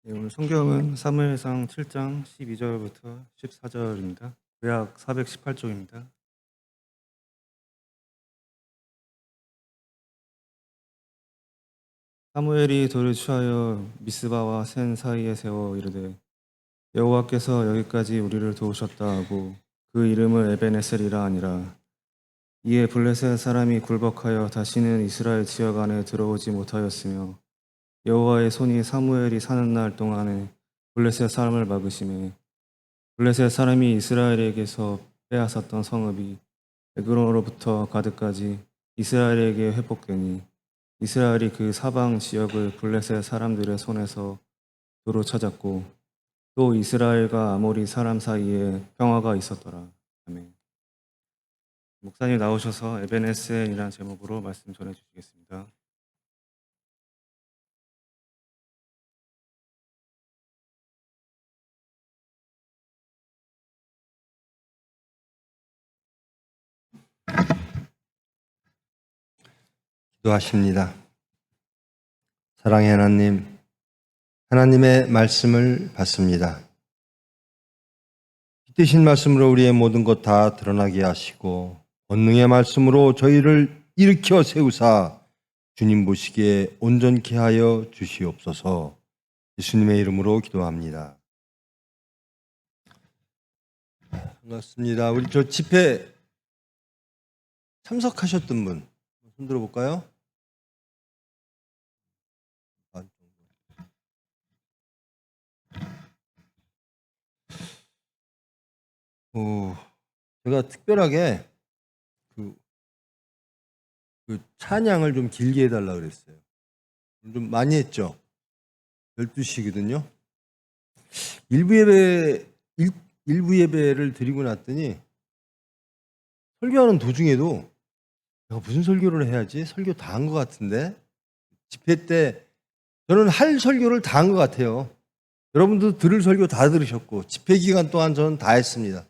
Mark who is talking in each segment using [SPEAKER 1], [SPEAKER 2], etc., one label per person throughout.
[SPEAKER 1] 네, 오늘 성경은 사무엘상 7장 12절부터 14절입니다. 구약 418쪽입니다. 사무엘이 돌을 취하여 미스바와 센 사이에 세워 이르되 여호와께서 여기까지 우리를 도우셨다 하고 그 이름을 에벤에셀이라 하니라. 이에 블레셋 사람이 굴복하여 다시는 이스라엘 지역 안에 들어오지 못하였으며 여호와의 손이 사무엘이 사는 날 동안에 블레셋 사람을 막으심에 블레셋 사람이 이스라엘에게서 빼앗았던 성읍이 에그론으로부터 가드까지 이스라엘에게 회복되니 이스라엘이 그 사방 지역을 블레셋 사람들의 손에서 도로 찾았고 또 이스라엘과 아모리 사람 사이에 평화가 있었더라. 아멘. 목사님 나오셔서 에벤에셀이라는 제목으로 말씀 전해 주시겠습니다.
[SPEAKER 2] 기도하십니다. 사랑의 하나님, 하나님의 말씀을 받습니다. 뜻이신 말씀으로 우리의 모든 것 다 드러나게 하시고 권능의 말씀으로 저희를 일으켜 세우사 주님 보시기에 온전케 하여 주시옵소서. 예수님의 이름으로 기도합니다. 반갑습니다. 우리 저 집회 참석하셨던 분 손 들어볼까요? 제가 특별하게 그 찬양을 좀 길게 해달라고 그랬어요. 좀 많이 했죠? 12시거든요. 일부 예배를 드리고 났더니 설교하는 도중에도 내가 무슨 설교를 해야지? 설교 다 한 것 같은데? 집회 때 저는 할 설교를 다 한 것 같아요. 여러분도 들을 설교 다 들으셨고 집회 기간 동안 저는 다 했습니다.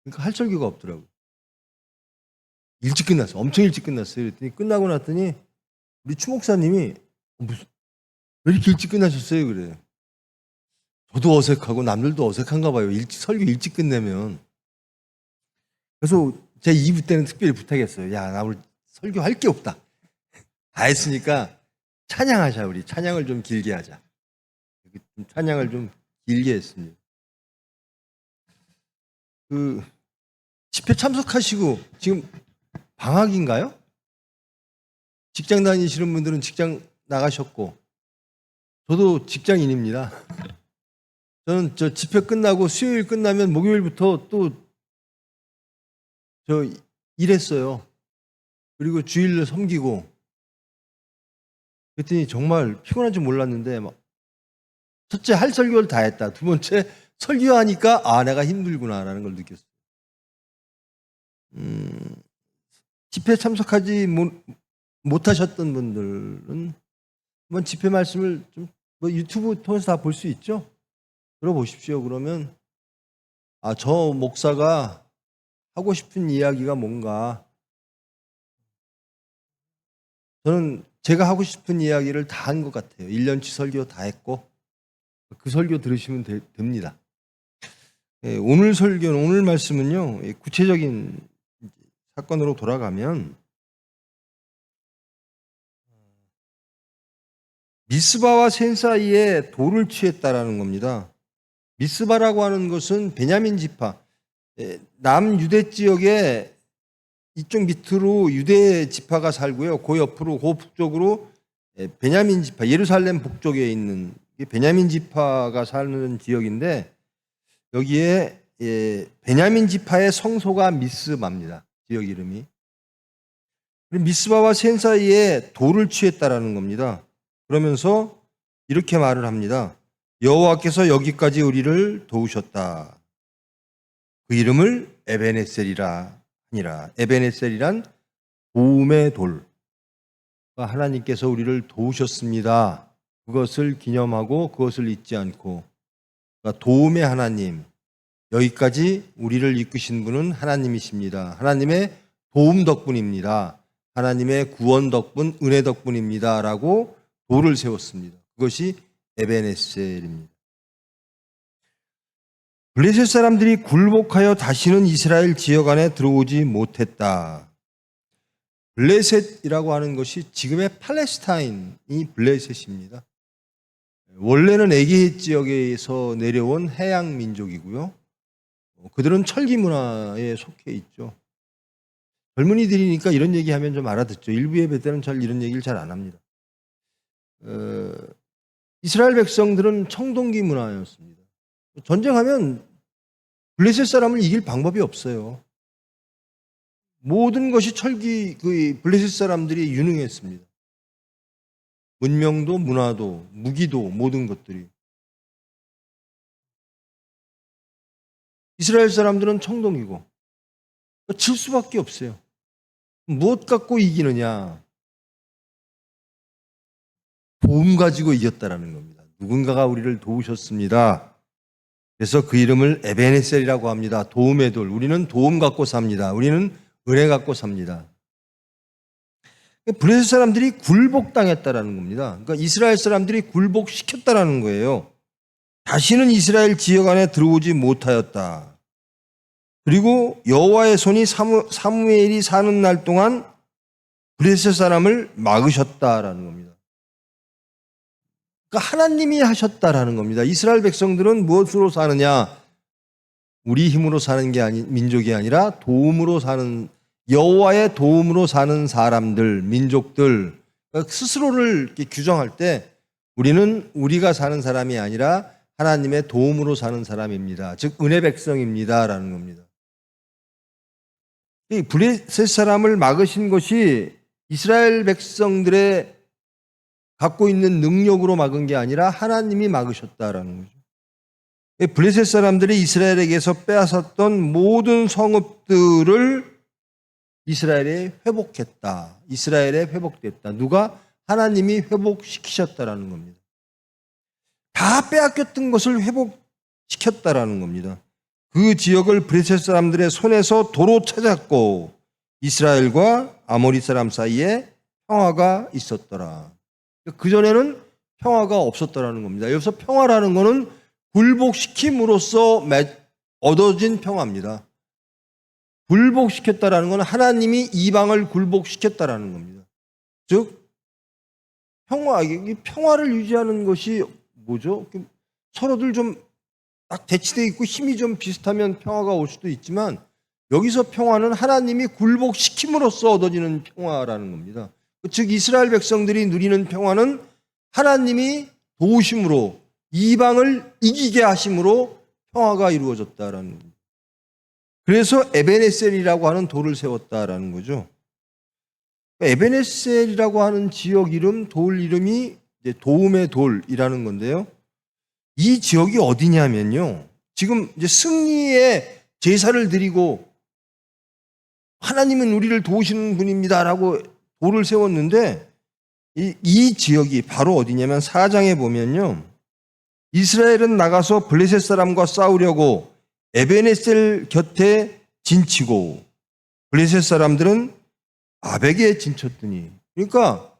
[SPEAKER 2] 그러니까 할 설교가 없더라고요. 일찍 끝났어요. 엄청 일찍 끝났어요. 그랬더니 끝나고 났더니 우리 추목사님이 왜 이렇게 일찍 끝나셨어요? 그래요. 저도 어색하고 남들도 어색한가 봐요. 설교 일찍 끝내면. 그래서 제 2부 때는 특별히 부탁했어요. 야, 나 오늘 설교할 게 없다. 다 했으니까 찬양하자. 우리 찬양을 좀 길게 하자. 찬양을 좀 길게 했습니다. 집회 참석하시고 지금 방학인가요? 직장 다니시는 분들은 직장 나가셨고 저도 직장인입니다. 저는 저 집회 끝나고 수요일 끝나면 목요일부터 또 저 일했어요. 그리고 주일을 섬기고 그랬더니 정말 피곤한 줄 몰랐는데 막 첫째 할 설교를 다 했다. 두 번째 설교하니까 아 내가 힘들구나라는 걸 느꼈어요. 집회 참석하지 못하셨던 분들은 한번 집회 말씀을 좀 뭐 유튜브 통해서 다 볼 수 있죠? 들어보십시오. 그러면 아, 저 목사가 하고 싶은 이야기가 뭔가 저는 제가 하고 싶은 이야기를 다 한 것 같아요. 1년치 설교 다 했고 그 설교 들으시면 됩니다. 오늘 설교는 오늘 말씀은요. 구체적인 사건으로 돌아가면 미스바와 센 사이에 돌을 취했다라는 겁니다. 미스바라고 하는 것은 베냐민 지파, 남유대 지역에 이쪽 밑으로 유대 지파가 살고요. 그 옆으로 그 북쪽으로 베냐민 지파, 예루살렘 북쪽에 있는 베냐민 지파가 사는 지역인데 여기에 베냐민 지파의 성소가 미스바입니다. 지역 이름이. 미스바와 센 사이에 돌을 취했다라는 겁니다. 그러면서 이렇게 말을 합니다. 여호와께서 여기까지 우리를 도우셨다. 그 이름을 에벤에셀이라 하니라. 에벤에셀이란 도움의 돌. 하나님께서 우리를 도우셨습니다. 그것을 기념하고 그것을 잊지 않고 그러니까 도움의 하나님, 여기까지 우리를 이끄신 분은 하나님이십니다. 하나님의 도움 덕분입니다. 하나님의 구원 덕분, 은혜 덕분입니다. 라고 돌을 세웠습니다. 그것이 에벤에셀입니다. 블레셋 사람들이 굴복하여 다시는 이스라엘 지역 안에 들어오지 못했다. 블레셋이라고 하는 것이 지금의 팔레스타인이 블레셋입니다. 원래는 에게해 지역에서 내려온 해양 민족이고요. 그들은 철기 문화에 속해 있죠. 젊은이들이니까 이런 얘기하면 좀 알아듣죠. 일부 예배 때는 이런 얘기를 잘 안 합니다. 이스라엘 백성들은 청동기 문화였습니다. 전쟁하면 블레셋 사람을 이길 방법이 없어요. 모든 것이 블레셋 사람들이 유능했습니다. 문명도 문화도 무기도 모든 것들이. 이스라엘 사람들은 청동이고 질 수밖에 없어요. 무엇 갖고 이기느냐? 도움 가지고 이겼다라는 겁니다. 누군가가 우리를 도우셨습니다. 그래서 그 이름을 에베네셀이라고 합니다. 도움의 돌. 우리는 도움 갖고 삽니다. 우리는 은혜 갖고 삽니다. 블레셋 사람들이 굴복당했다라는 겁니다. 그러니까 이스라엘 사람들이 굴복시켰다라는 거예요. 다시는 이스라엘 지역 안에 들어오지 못하였다. 그리고 여호와의 손이 사무엘이 사는 날 동안 블레셋 사람을 막으셨다라는 겁니다. 그러니까 하나님이 하셨다라는 겁니다. 이스라엘 백성들은 무엇으로 사느냐? 우리 힘으로 사는 게 민족이 아니라 도움으로 사는, 여호와의 도움으로 사는 사람들, 민족들, 그러니까 스스로를 이렇게 규정할 때 우리는 우리가 사는 사람이 아니라 하나님의 도움으로 사는 사람입니다. 즉 은혜 백성입니다라는 겁니다. 이 블레셋 사람을 막으신 것이 이스라엘 백성들의 갖고 있는 능력으로 막은 게 아니라 하나님이 막으셨다라는 거죠. 블레셋 사람들이 이스라엘에게서 빼앗았던 모든 성읍들을 이스라엘에 회복했다. 이스라엘에 회복됐다. 누가? 하나님이 회복시키셨다라는 겁니다. 다 빼앗겼던 것을 회복시켰다라는 겁니다. 그 지역을 블레셋 사람들의 손에서 도로 찾았고 이스라엘과 아모리 사람 사이에 평화가 있었더라. 그전에는 평화가 없었다라는 겁니다. 여기서 평화라는 것은 굴복시킴으로써 얻어진 평화입니다. 굴복시켰다라는 것은 하나님이 이방을 굴복시켰다라는 겁니다. 즉 평화를 유지하는 것이 뭐죠? 서로들 좀 딱 대치되어 있고 힘이 좀 비슷하면 평화가 올 수도 있지만 여기서 평화는 하나님이 굴복시킴으로써 얻어지는 평화라는 겁니다. 즉 이스라엘 백성들이 누리는 평화는 하나님이 도우심으로 이방을 이기게 하심으로 평화가 이루어졌다라는 겁니다. 그래서 에베네셀이라고 하는 돌을 세웠다라는 거죠. 에베네셀이라고 하는 지역 이름, 돌 이름이 이제 도움의 돌이라는 건데요. 이 지역이 어디냐면요. 지금 이제 승리의 제사를 드리고 하나님은 우리를 도우시는 분입니다라고 돌을 세웠는데 이 지역이 바로 어디냐면 4장에 보면요. 이스라엘은 나가서 블레셋 사람과 싸우려고 에베네셀 곁에 진치고 블레셋 사람들은 아벡에 진쳤더니, 그러니까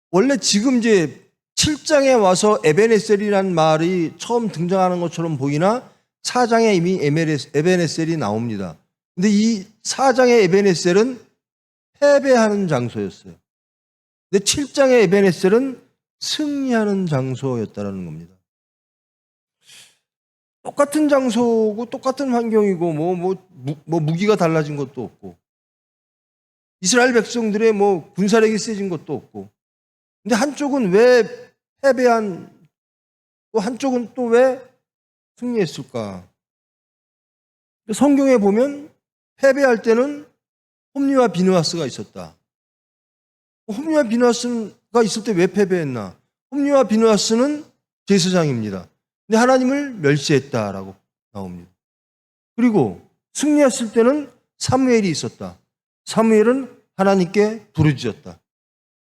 [SPEAKER 2] 원래 지금 이제 7장에 와서 에베네셀이라는 말이 처음 등장하는 것처럼 보이나 4장에 이미 에베네셀이 나옵니다. 근데 이 4장의 에베네셀은 패배하는 장소였어요. 근데 7장의 에베네셀은 승리하는 장소였다는 겁니다. 똑같은 장소고 똑같은 환경이고 뭐 무기가 달라진 것도 없고 이스라엘 백성들의 뭐 군사력이 세진 것도 없고, 근데 한쪽은 왜 패배한, 또 한쪽은 또 왜 승리했을까? 성경에 보면 패배할 때는 홈리와 비느하스가 있었다. 홈리와 비느하스가 있을 때 왜 패배했나? 홈리와 비느하스는 제사장입니다. 근데 하나님을 멸시했다라고 나옵니다. 그리고 승리했을 때는 사무엘이 있었다. 사무엘은 하나님께 부르짖었다.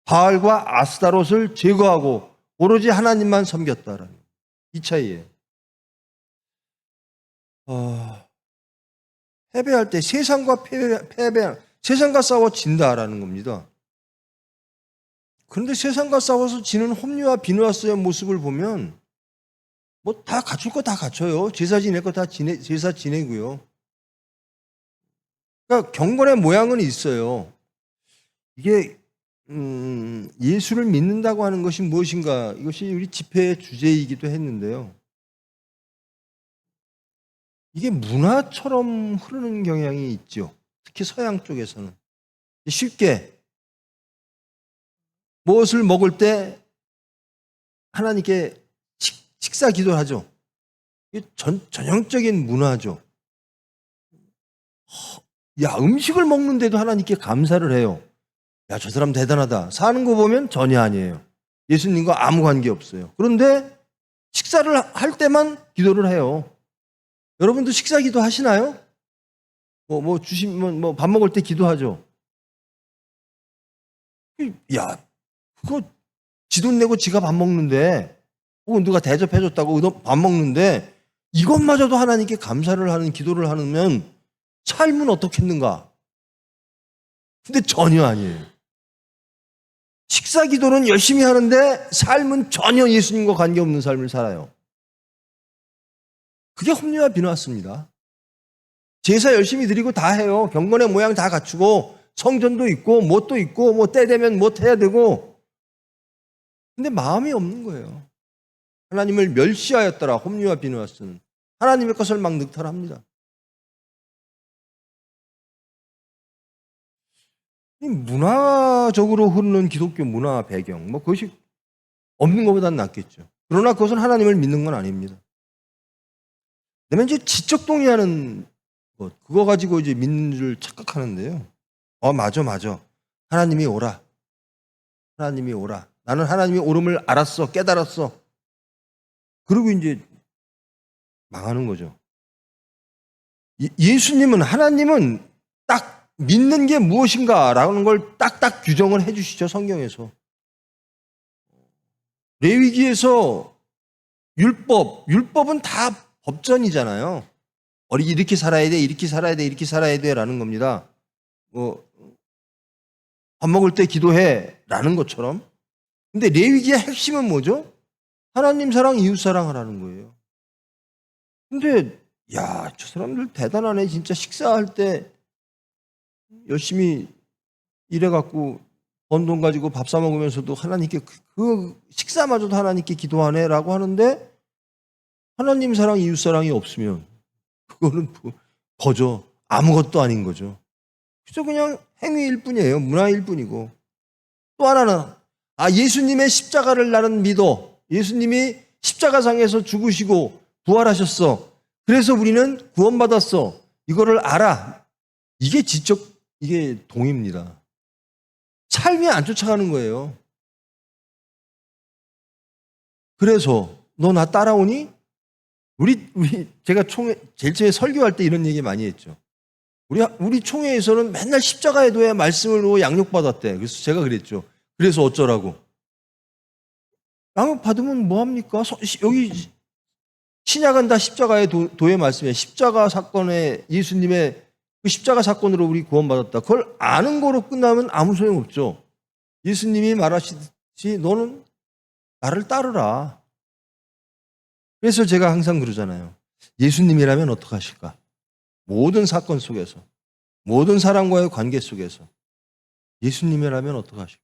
[SPEAKER 2] 바알과 아스타롯을 제거하고 오로지 하나님만 섬겼다라는 이 차이예요. 패배할 때 세상과 세상과 싸워 진다라는 겁니다. 그런데 세상과 싸워서 지는 홈리와 비느하스의 모습을 보면 뭐 다 갖출 거 다 갖춰요. 제사 지낼 거 다 제사 지내고요. 그러니까 경건의 모양은 있어요. 이게 예수를 믿는다고 하는 것이 무엇인가? 이것이 우리 집회의 주제이기도 했는데요. 이게 문화처럼 흐르는 경향이 있죠. 특히 서양 쪽에서는. 쉽게 무엇을 먹을 때 하나님께 식사 기도를 하죠. 이게 전형적인 문화죠. 야, 음식을 먹는데도 하나님께 감사를 해요. 야, 저 사람 대단하다. 사는 거 보면 전혀 아니에요. 예수님과 아무 관계 없어요. 그런데 식사를 할 때만 기도를 해요. 여러분도 식사 기도 하시나요? 주시면 밥 먹을 때 기도하죠. 야, 그거 지 돈 내고 지가 밥 먹는데, 혹은 누가 대접해줬다고 밥 먹는데, 이것마저도 하나님께 감사를 하는 기도를 하면 삶은 어떻겠는가? 근데 전혀 아니에요. 식사 기도는 열심히 하는데 삶은 전혀 예수님과 관계없는 삶을 살아요. 그게 홈리와 비느하스입니다. 제사 열심히 드리고 다 해요. 경건의 모양 다 갖추고 성전도 있고 뭣도 있고 뭐 때 되면 뭐 해야 되고, 근데 마음이 없는 거예요. 하나님을 멸시하였더라. 홈리와 비느하스는 하나님의 것을 막 늑탈합니다. 이 문화적으로 흐르는 기독교 문화 배경, 그것이 없는 것보다는 낫겠죠. 그러나 그것은 하나님을 믿는 건 아닙니다. 그다음에 이제 지적 동의하는 것, 그거 가지고 이제 믿는 줄 착각하는데요. 맞아. 하나님이 오라. 하나님이 오라. 나는 하나님이 오름을 알았어. 깨달았어. 그리고 이제 망하는 거죠. 예수님은, 하나님은 딱 믿는 게 무엇인가라는 걸 딱딱 규정을 해 주시죠, 성경에서. 레위기에서 율법은 다 법전이잖아요. 이렇게 살아야 돼, 이렇게 살아야 돼, 이렇게 살아야 돼라는 겁니다. 밥 먹을 때 기도해 라는 것처럼. 근데 레위기의 핵심은 뭐죠? 하나님 사랑, 이웃 사랑하라는 거예요. 근데 야, 저 사람들 대단하네. 진짜 식사할 때 열심히 일해갖고 번 돈 가지고 밥 사 먹으면서도 하나님께 그 식사마저도 하나님께 기도하네라고 하는데, 하나님 사랑, 이웃 사랑이 없으면 그거는 거저 아무것도 아닌 거죠. 그저 그냥 행위일 뿐이에요. 문화일 뿐이고. 또 하나는 예수님의 십자가를 나는 믿어. 예수님이 십자가상에서 죽으시고 부활하셨어. 그래서 우리는 구원받았어. 이거를 알아. 이게 동의입니다. 삶이 안 쫓아가는 거예요. 그래서 너 나 따라오니? 제가 제일 처음에 설교할 때 이런 얘기 많이 했죠. 우리 총회에서는 맨날 십자가에 도야 말씀으로 양육받았대. 그래서 제가 그랬죠. 그래서 어쩌라고? 양육받으면 뭐합니까? 여기 신약은 다 십자가의 도의 말씀이에요. 십자가 사건에 예수님의 그 십자가 사건으로 우리 구원받았다. 그걸 아는 거로 끝나면 아무 소용없죠. 예수님이 말하시듯이 너는 나를 따르라. 그래서 제가 항상 그러잖아요. 예수님이라면 어떡하실까? 모든 사건 속에서, 모든 사람과의 관계 속에서 예수님이라면 어떡하실까?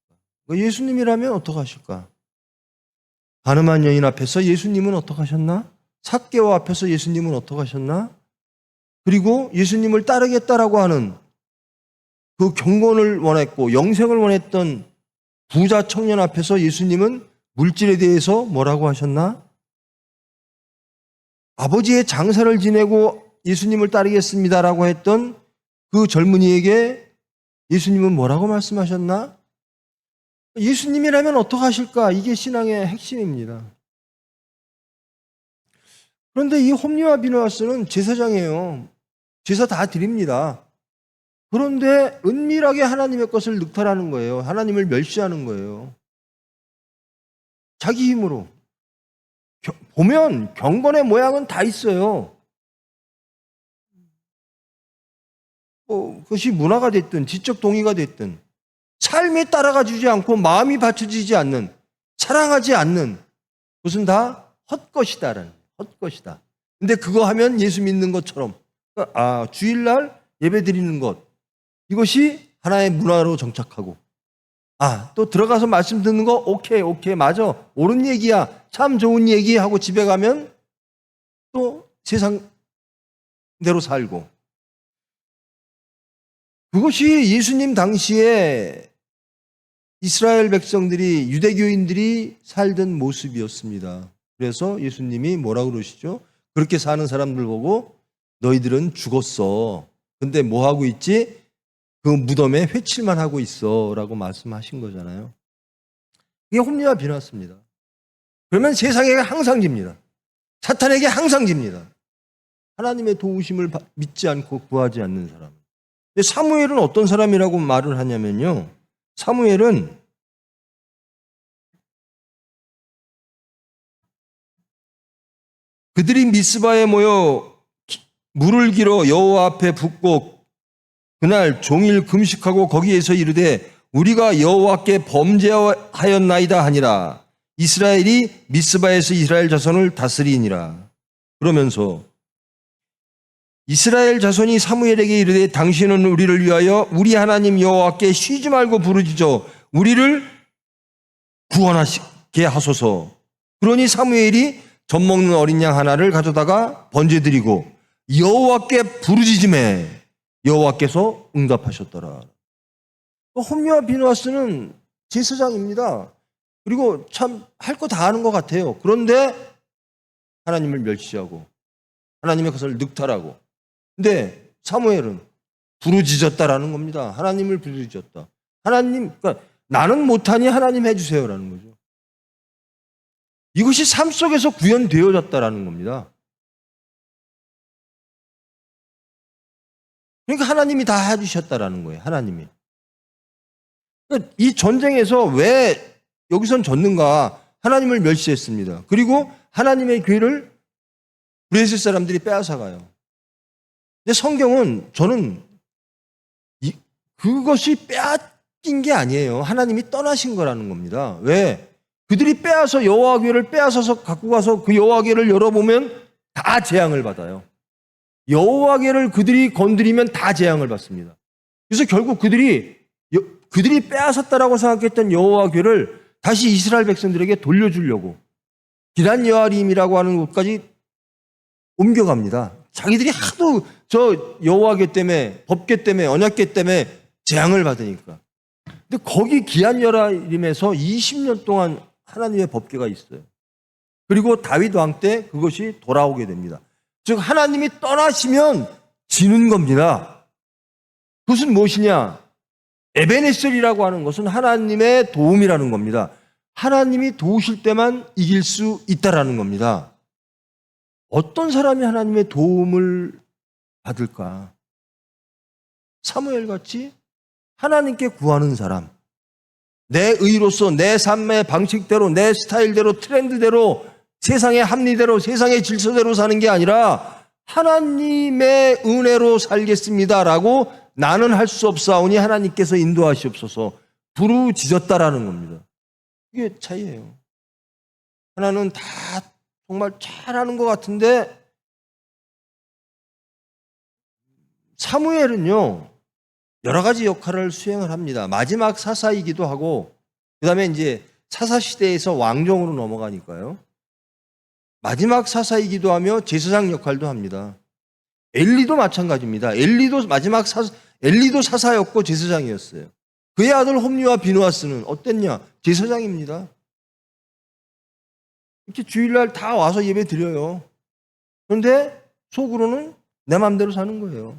[SPEAKER 2] 예수님이라면 어떡하실까? 가늠한 여인 앞에서 예수님은 어떡하셨나? 삭개오 앞에서 예수님은 어떡하셨나? 그리고 예수님을 따르겠다라고 하는 그 경건을 원했고 영생을 원했던 부자 청년 앞에서 예수님은 물질에 대해서 뭐라고 하셨나? 아버지의 장사를 지내고 예수님을 따르겠습니다라고 했던 그 젊은이에게 예수님은 뭐라고 말씀하셨나? 예수님이라면 어떡하실까? 이게 신앙의 핵심입니다. 그런데 이 홈리와 비느하스는 제사장이에요. 제사 다 드립니다. 그런데 은밀하게 하나님의 것을 늑탈하는 거예요. 하나님을 멸시하는 거예요. 자기 힘으로. 보면 경건의 모양은 다 있어요. 그것이 문화가 됐든 지적 동의가 됐든 삶에 따라가 주지 않고 마음이 받쳐지지 않는, 사랑하지 않는 그것은 다 헛것이다라는, 헛것이다. 근데 그거 하면 예수 믿는 것처럼, 주일날 예배 드리는 것, 이것이 하나의 문화로 정착하고, 또 들어가서 말씀 듣는 거, 오케이, 맞아, 옳은 얘기야, 참 좋은 얘기 하고 집에 가면 또 세상대로 살고. 그것이 예수님 당시에 이스라엘 백성들이, 유대교인들이 살던 모습이었습니다. 그래서 예수님이 뭐라고 그러시죠? 그렇게 사는 사람들 보고 너희들은 죽었어. 근데 뭐 하고 있지? 그 무덤에 회칠만 하고 있어 라고 말씀하신 거잖아요. 이게 홈리와 비나스입니다. 그러면 세상에게 항상 집니다. 사탄에게 항상 집니다. 하나님의 도우심을 믿지 않고 구하지 않는 사람. 근데 사무엘은 어떤 사람이라고 말을 하냐면요, 사무엘은 그들이 미스바에 모여 물을 길어 여호와 앞에 붓고 그날 종일 금식하고 거기에서 이르되 우리가 여호와께 범죄하였나이다 하니라. 이스라엘이 미스바에서 이스라엘 자손을 다스리니라. 그러면서 이스라엘 자손이 사무엘에게 이르되 당신은 우리를 위하여 우리 하나님 여호와께 쉬지 말고 부르짖어 우리를 구원하게 하소서. 그러니 사무엘이 젖 먹는 어린 양 하나를 가져다가 번제드리고 여호와께 부르짖음에 여호와께서 응답하셨더라. 홈리와 비누아스는 제사장입니다. 그리고 참 할 거 다 하는 것 같아요. 그런데 하나님을 멸시하고 하나님의 것을 늑탈하고. 근데 사무엘은 부르짖었다라는 겁니다. 하나님을 부르짖었다. 하나님, 그러니까 나는 못하니 하나님 해주세요라는 거죠. 이것이 삶 속에서 구현되어졌다라는 겁니다. 그러니까 하나님이 다 해주셨다라는 거예요. 하나님이. 그러니까 이 전쟁에서 왜 여기선 졌는가? 하나님을 멸시했습니다. 그리고 하나님의 괴를 브레실 사람들이 빼앗아가요. 근데 성경은 저는 그것이 빼앗긴 게 아니에요. 하나님이 떠나신 거라는 겁니다. 왜? 그들이 빼앗아 여호와 궤를 빼앗아서 갖고 가서 그 여호와 궤를 열어보면 다 재앙을 받아요. 여호와 궤를 그들이 건드리면 다 재앙을 받습니다. 그래서 결국 그들이 빼앗았다라고 생각했던 여호와 궤를 다시 이스라엘 백성들에게 돌려주려고 기란 여아림이라고 하는 곳까지 옮겨갑니다. 자기들이 하도 저 여호와궤 때문에, 법궤 때문에, 언약궤 때문에 재앙을 받으니까. 근데 거기 기란 여아림에서 20년 동안 하나님의 법궤가 있어요. 그리고 다윗 왕 때 그것이 돌아오게 됩니다. 즉 하나님이 떠나시면 지는 겁니다. 그것은 무엇이냐? 에베네셀이라고 하는 것은 하나님의 도움이라는 겁니다. 하나님이 도우실 때만 이길 수 있다라는 겁니다. 어떤 사람이 하나님의 도움을 받을까? 사무엘같이 하나님께 구하는 사람, 내 의로서 내 삶의 방식대로, 내 스타일대로, 트렌드대로, 세상의 합리대로, 세상의 질서대로 사는 게 아니라 하나님의 은혜로 살겠습니다라고 나는 할 수 없사오니 하나님께서 인도하시옵소서 부르짖었다라는 겁니다. 이게 차이예요. 하나는 다 정말 잘하는 것 같은데 사무엘은요 여러 가지 역할을 수행을 합니다. 마지막 사사이기도 하고 그 다음에 이제 사사시대에서 왕정으로 넘어가니까요. 마지막 사사이기도 하며 제사장 역할도 합니다. 엘리도 마찬가지입니다. 엘리도 사사였고 제사장이었어요. 그의 아들 홈리와 비누아스는 어땠냐? 제사장입니다. 이렇게 주일날 다 와서 예배 드려요. 그런데 속으로는 내 마음대로 사는 거예요.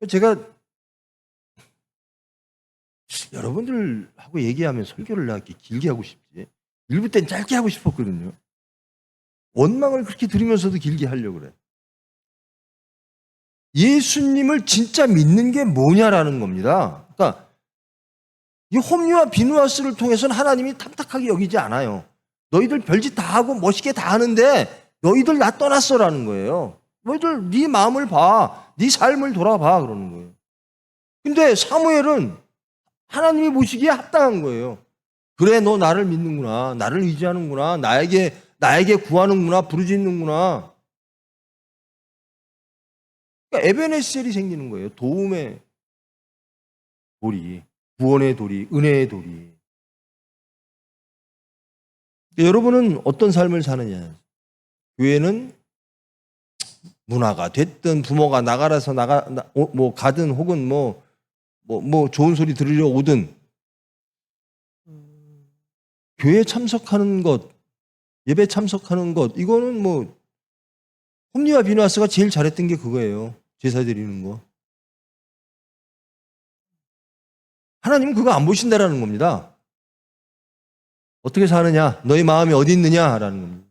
[SPEAKER 2] 제가 여러분들하고 얘기하면 설교를 내가 이렇게 길게 하고 싶지. 일부 때는 짧게 하고 싶었거든요. 원망을 그렇게 들으면서도 길게 하려고 그래. 예수님을 진짜 믿는 게 뭐냐라는 겁니다. 그러니까 이 홈리와 비누아스를 통해서는 하나님이 탐탁하게 여기지 않아요. 너희들 별짓 다 하고 멋있게 다 하는데 너희들 나 떠났어라는 거예요. 너희들 네 마음을 봐. 네 삶을 돌아봐 그러는 거예요. 근데 사무엘은 하나님이 보시기에 합당한 거예요. 그래, 너 나를 믿는구나. 나를 의지하는구나. 나에게 구하는구나. 부르짖는구나. 그러니까 에베네셀이 생기는 거예요. 도움의 돌이, 구원의 돌이, 은혜의 돌이. 그러니까 여러분은 어떤 삶을 사느냐? 교회는 문화가 됐든 부모가 나가라서 가든 혹은 좋은 소리 들으려 오든 교회 참석하는 것, 예배 참석하는 것, 이거는 홈리와 비누아스가 제일 잘했던 게 그거예요. 제사 드리는 거. 하나님은 그거 안 보신다라는 겁니다. 어떻게 사느냐, 너희 마음이 어디 있느냐라는 겁니다.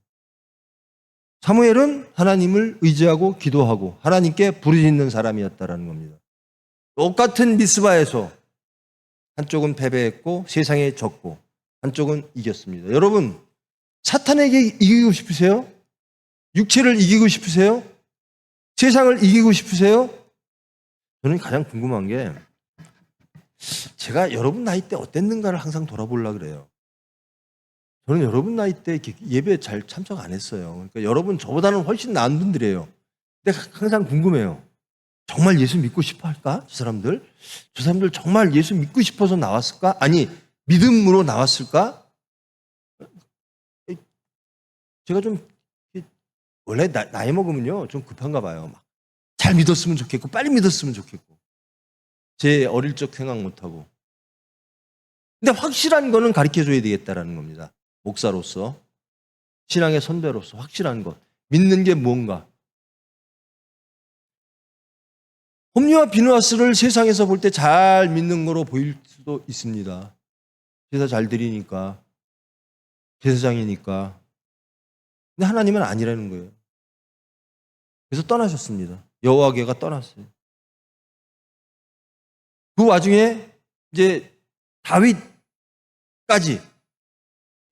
[SPEAKER 2] 사무엘은 하나님을 의지하고 기도하고 하나님께 부르짖는 사람이었다라는 겁니다. 똑같은 미스바에서 한쪽은 패배했고 세상에 졌고 한쪽은 이겼습니다. 여러분, 사탄에게 이기고 싶으세요? 육체를 이기고 싶으세요? 세상을 이기고 싶으세요? 저는 가장 궁금한 게 제가 여러분 나이 때 어땠는가를 항상 돌아보려고 그래요. 저는 여러분 나이 때 예배 잘 참석 안 했어요. 그러니까 여러분 저보다는 훨씬 나은 분들이에요. 근데 항상 궁금해요. 정말 예수 믿고 싶어 할까? 저 사람들 정말 예수 믿고 싶어서 나왔을까? 아니, 믿음으로 나왔을까? 제가 좀 원래 나이 먹으면요 좀 급한가 봐요. 잘 믿었으면 좋겠고 빨리 믿었으면 좋겠고 제 어릴 적 생각 못하고. 근데 확실한 거는 가르쳐줘야 되겠다라는 겁니다. 목사로서, 신앙의 선배로서 확실한 것, 믿는 게 뭔가. 홈리와 비누아스를 세상에서 볼 때 잘 믿는 거로 보일 수도 있습니다. 제사 잘 드리니까, 제사장이니까. 근데 하나님은 아니라는 거예요. 그래서 떠나셨습니다. 여호와께가 떠났어요. 그 와중에 이제 다윗까지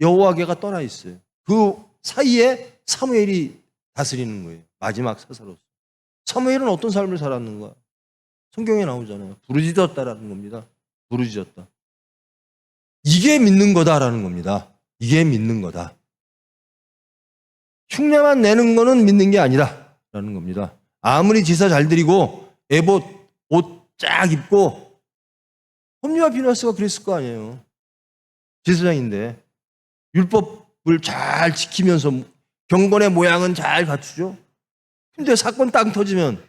[SPEAKER 2] 여호와께가 떠나 있어요. 그 사이에 사무엘이 다스리는 거예요. 마지막 사사로서. 사무엘은 어떤 삶을 살았는가? 성경에 나오잖아요. 부르짖었다라는 겁니다. 부르짖었다. 이게 믿는 거다라는 겁니다. 이게 믿는 거다. 흉내만 내는 거는 믿는 게 아니다라는 겁니다. 아무리 제사 잘 드리고 에봇 옷 쫙 입고 홈리와 비누아스가 그랬을 거 아니에요. 제사장인데 율법을 잘 지키면서 경건의 모양은 잘 갖추죠. 근데 사건 딱 터지면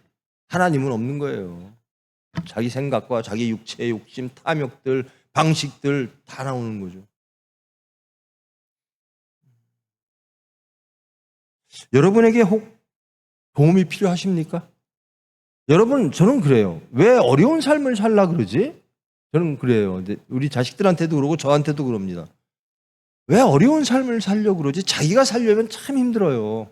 [SPEAKER 2] 하나님은 없는 거예요. 자기 생각과 자기 육체의 욕심, 탐욕들, 방식들 다 나오는 거죠. 여러분에게 혹 도움이 필요하십니까? 여러분, 저는 그래요. 왜 어려운 삶을 살라 그러지? 저는 그래요. 우리 자식들한테도 그러고 저한테도 그럽니다. 왜 어려운 삶을 살려고 그러지? 자기가 살려면 참 힘들어요.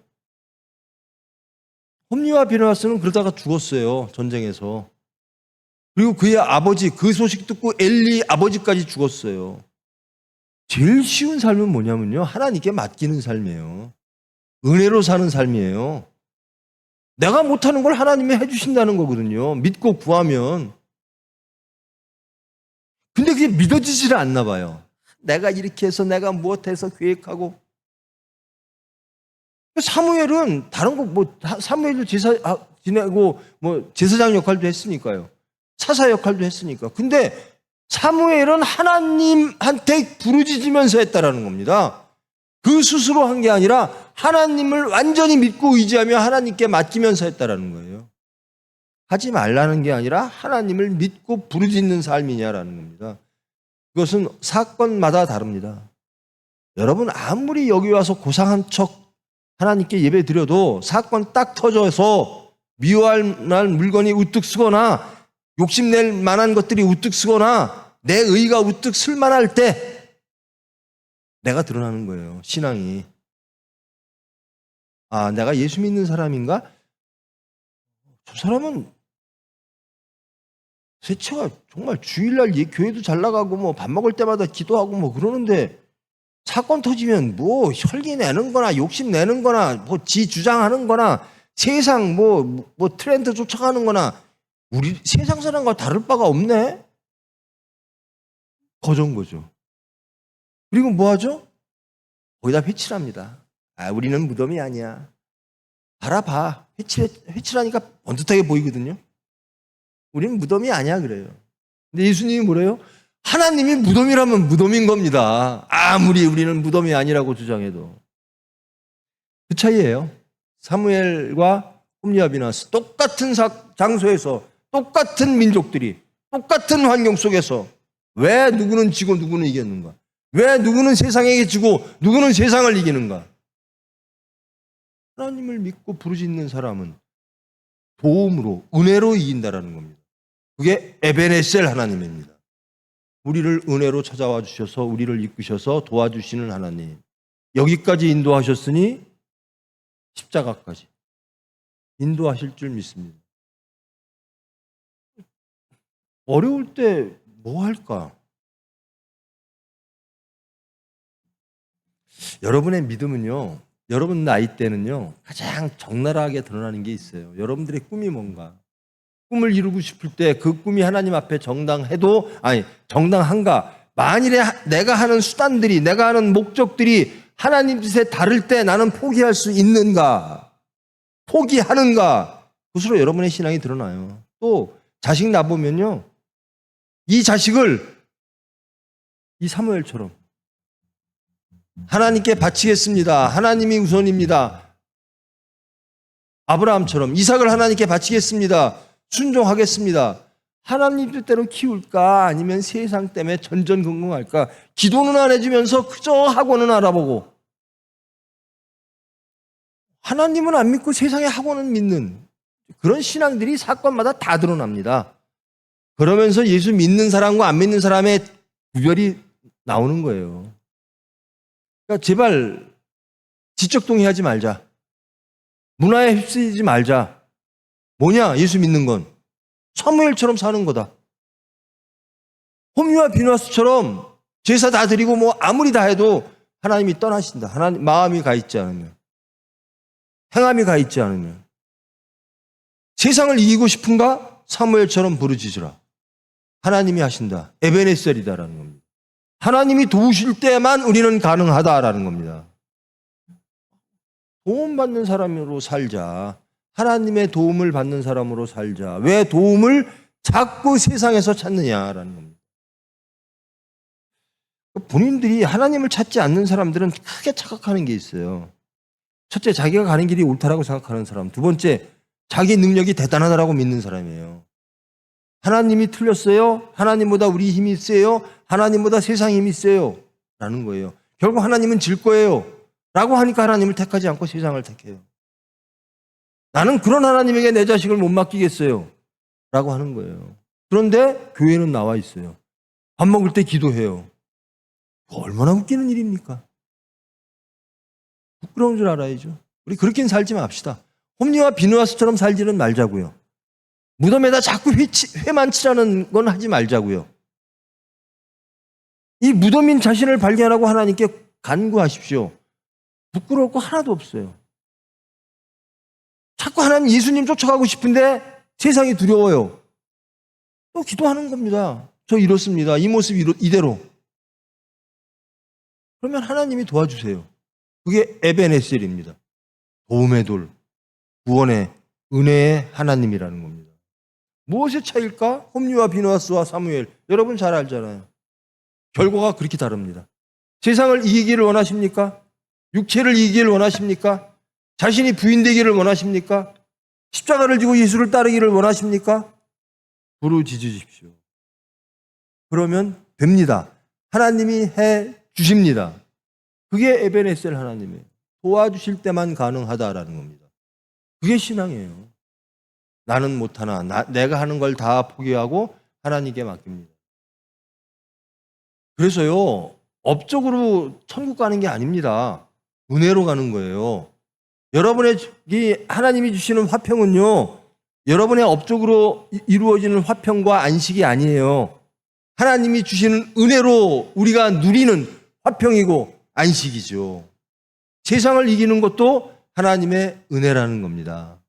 [SPEAKER 2] 홈리와 비누아스는 그러다가 죽었어요. 전쟁에서. 그리고 그의 아버지, 그 소식 듣고 엘리 아버지까지 죽었어요. 제일 쉬운 삶은 뭐냐면요, 하나님께 맡기는 삶이에요. 은혜로 사는 삶이에요. 내가 못하는 걸 하나님이 해주신다는 거거든요. 믿고 구하면. 근데 그게 믿어지질 않나 봐요. 내가 이렇게 해서 내가 무엇해서 계획하고. 사무엘은 다른 거 사무엘도 제사 지내고 제사장 역할도 했으니까요. 사사 역할도 했으니까. 근데 사무엘은 하나님한테 부르짖으면서 했다라는 겁니다. 그 스스로 한 게 아니라 하나님을 완전히 믿고 의지하며 하나님께 맡기면서 했다라는 거예요. 하지 말라는 게 아니라 하나님을 믿고 부르짖는 삶이냐라는 겁니다. 그것은 사건마다 다릅니다. 여러분, 아무리 여기 와서 고상한 척 하나님께 예배 드려도 사건 딱 터져서 미워할 만한 물건이 우뚝 쓰거나 욕심낼 만한 것들이 우뚝 쓰거나 내 의가 우뚝 쓸 만할 때 내가 드러나는 거예요. 신앙이. 아, 내가 예수 믿는 사람인가? 저 사람은 세차가 정말 주일날 교회도 잘 나가고 밥 먹을 때마다 기도하고 그러는데 사건 터지면 혈기 내는 거나 욕심 내는 거나 지 주장하는 거나 세상 트렌드 쫓아가는 거나 우리 세상 사람과 다를 바가 없네. 거저인 거죠. 그리고 뭐 하죠? 거기다 회칠합니다. 아, 우리는 무덤이 아니야. 알아봐. 회칠하니까 번듯하게 보이거든요. 우리는 무덤이 아니야 그래요. 근데 예수님이 뭐래요? 하나님이 무덤이라면 무덤인 겁니다. 아무리 우리는 무덤이 아니라고 주장해도. 그 차이예요. 사무엘과 홈리와 비나스 똑같은 장소에서 똑같은 민족들이 똑같은 환경 속에서 왜 누구는 지고 누구는 이겼는가? 왜 누구는 세상에게 지고 누구는 세상을 이기는가? 하나님을 믿고 부르짖는 사람은 도움으로 은혜로 이긴다라는 겁니다. 그게 에베네셀 하나님입니다. 우리를 은혜로 찾아와 주셔서 우리를 이끄셔서 도와주시는 하나님. 여기까지 인도하셨으니 십자가까지 인도하실 줄 믿습니다. 어려울 때 뭐 할까? 여러분의 믿음은요, 여러분 나이 때는요, 가장 적나라하게 드러나는 게 있어요. 여러분들의 꿈이 뭔가? 꿈을 이루고 싶을 때 그 꿈이 하나님 앞에 정당한가? 만일에 내가 하는 수단들이, 내가 하는 목적들이 하나님 뜻에 다를 때 나는 포기할 수 있는가? 포기하는가? 그것으로 여러분의 신앙이 드러나요. 또 자식 낳아보면요, 이 자식을 이 사무엘처럼 하나님께 바치겠습니다. 하나님이 우선입니다. 아브라함처럼 이삭을 하나님께 바치겠습니다. 순종하겠습니다. 하나님 뜻대로 키울까? 아니면 세상 때문에 전전긍긍할까? 기도는 안 해주면서 그저 학원은 알아보고 하나님은 안 믿고 세상의 학원은 믿는 그런 신앙들이 사건마다 다 드러납니다. 그러면서 예수 믿는 사람과 안 믿는 사람의 구별이 나오는 거예요. 그러니까 제발 지적 동의하지 말자. 문화에 휩쓸리지 말자. 뭐냐? 예수 믿는 건 사무엘처럼 사는 거다. 홈리와 비누아스처럼 제사 다 드리고 뭐 아무리 다 해도 하나님이 떠나신다. 하나님 마음이 가 있지 않으면, 행함이 가 있지 않으면. 세상을 이기고 싶은가? 사무엘처럼 부르짖으라. 하나님이 하신다. 에베네셀이다라는 겁니다. 하나님이 도우실 때만 우리는 가능하다라는 겁니다. 도움받는 사람으로 살자. 하나님의 도움을 받는 사람으로 살자. 왜 도움을 자꾸 세상에서 찾느냐라는 겁니다. 본인들이 하나님을 찾지 않는 사람들은 크게 착각하는 게 있어요. 첫째, 자기가 가는 길이 옳다라고 생각하는 사람. 두 번째, 자기 능력이 대단하다라고 믿는 사람이에요. 하나님이 틀렸어요? 하나님보다 우리 힘이 세요? 하나님보다 세상 힘이 세요? 라는 거예요. 결국 하나님은 질 거예요. 라고 하니까 하나님을 택하지 않고 세상을 택해요. 나는 그런 하나님에게 내 자식을 못 맡기겠어요. 라고 하는 거예요. 그런데 교회는 나와 있어요. 밥 먹을 때 기도해요. 얼마나 웃기는 일입니까? 부끄러운 줄 알아야죠. 우리 그렇게는 살지 맙시다. 홈리와 비누아스처럼 살지는 말자고요. 무덤에다 자꾸 회만 치라는 건 하지 말자고요. 이 무덤인 자신을 발견하고 하나님께 간구하십시오. 부끄러울 거 하나도 없어요. 자꾸 하나님 예수님 쫓아가고 싶은데 세상이 두려워요. 또 기도하는 겁니다. 저 이렇습니다. 이 모습 이대로. 그러면 하나님이 도와주세요. 그게 에베네셀입니다. 도움의 돌, 구원의 은혜의 하나님이라는 겁니다. 무엇의 차이일까? 홈리와 비누아스와 사무엘. 여러분 잘 알잖아요. 결과가 그렇게 다릅니다. 세상을 이기기를 원하십니까? 육체를 이기기를 원하십니까? 자신이 부인되기를 원하십니까? 십자가를 지고 예수를 따르기를 원하십니까? 부르짖으십시오. 그러면 됩니다. 하나님이 해 주십니다. 그게 에베네셀 하나님이에요. 도와주실 때만 가능하다라는 겁니다. 그게 신앙이에요. 나는 못하나 내가 하는 걸 다 포기하고 하나님께 맡깁니다. 그래서요, 업적으로 천국 가는 게 아닙니다. 은혜로 가는 거예요. 여러분에게 하나님이 주시는 화평은요, 여러분의 업적으로 이루어지는 화평과 안식이 아니에요. 하나님이 주시는 은혜로 우리가 누리는 화평이고 안식이죠. 세상을 이기는 것도 하나님의 은혜라는 겁니다.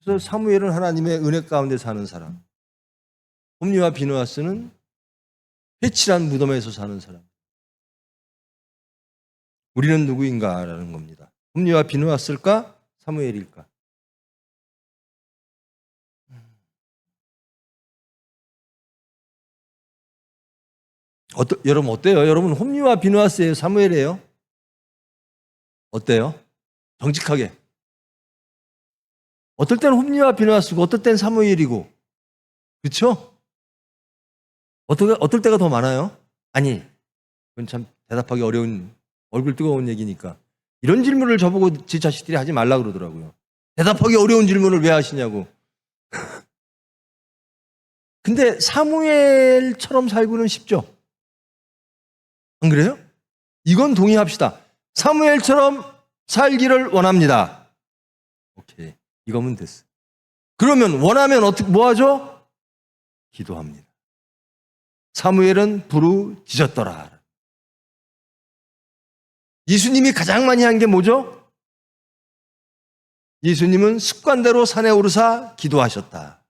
[SPEAKER 2] 그래서 사무엘은 하나님의 은혜 가운데 사는 사람, 홈리와 비느하스는 회칠한 무덤에서 사는 사람. 우리는 누구인가라는 겁니다. 홈리와 비느하스일까? 사무엘일까? 여러분 어때요? 여러분 홈리와 비느하스예요? 사무엘이에요? 어때요? 정직하게. 어떨 때는 홈리와 비느하스고 어떨 때는 사무엘이고, 그렇죠? 어떨 때가 더 많아요? 아니, 그건 참 대답하기 어려운, 얼굴 뜨거운 얘기니까. 이런 질문을 저보고 제 자식들이 하지 말라 그러더라고요. 대답하기 어려운 질문을 왜 하시냐고. 근데 사무엘처럼 살고는 쉽죠? 안 그래요? 이건 동의합시다. 사무엘처럼 살기를 원합니다. 오케이. 이거면 됐어. 그러면 원하면 뭐 하죠? 기도합니다. 사무엘은 부르짖었더라. 예수님이 가장 많이 한 게 뭐죠? 예수님은 습관대로 산에 오르사 기도하셨다.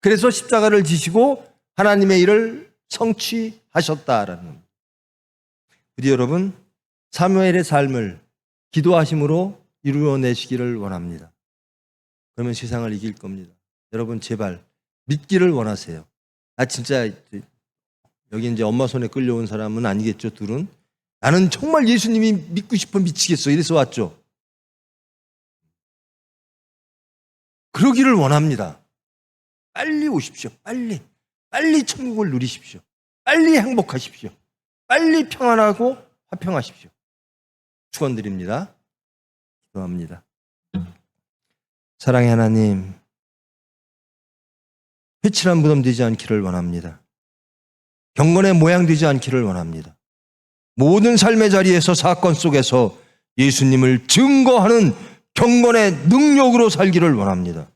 [SPEAKER 2] 그래서 십자가를 지시고 하나님의 일을 성취하셨다라는 겁니다. 우리 여러분, 사무엘의 삶을 기도하심으로 이루어내시기를 원합니다. 그러면 세상을 이길 겁니다. 여러분 제발 믿기를 원하세요. 진짜 여기 이제 엄마 손에 끌려온 사람은 아니겠죠, 둘은. 나는 정말 예수님이 믿고 싶어 미치겠어. 이래서 왔죠. 그러기를 원합니다. 빨리 오십시오. 빨리. 빨리 천국을 누리십시오. 빨리 행복하십시오. 빨리 평안하고 화평하십시오. 축원드립니다. 기도합니다. 사랑의 하나님, 회칠한 무덤 되지 않기를 원합니다. 경건의 모양 되지 않기를 원합니다. 모든 삶의 자리에서 사건 속에서 예수님을 증거하는 경건의 능력으로 살기를 원합니다.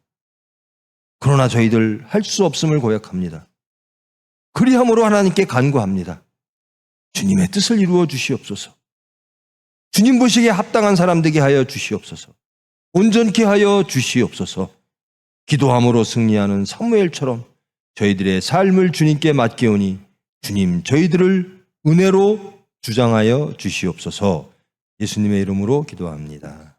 [SPEAKER 2] 그러나 저희들 할 수 없음을 고백합니다. 그리함으로 하나님께 간구합니다. 주님의 뜻을 이루어 주시옵소서. 주님 보시기에 합당한 사람 되게 하여 주시옵소서. 온전케 하여 주시옵소서. 기도함으로 승리하는 사무엘처럼 저희들의 삶을 주님께 맡기오니 주님 저희들을 은혜로 주장하여 주시옵소서. 예수님의 이름으로 기도합니다.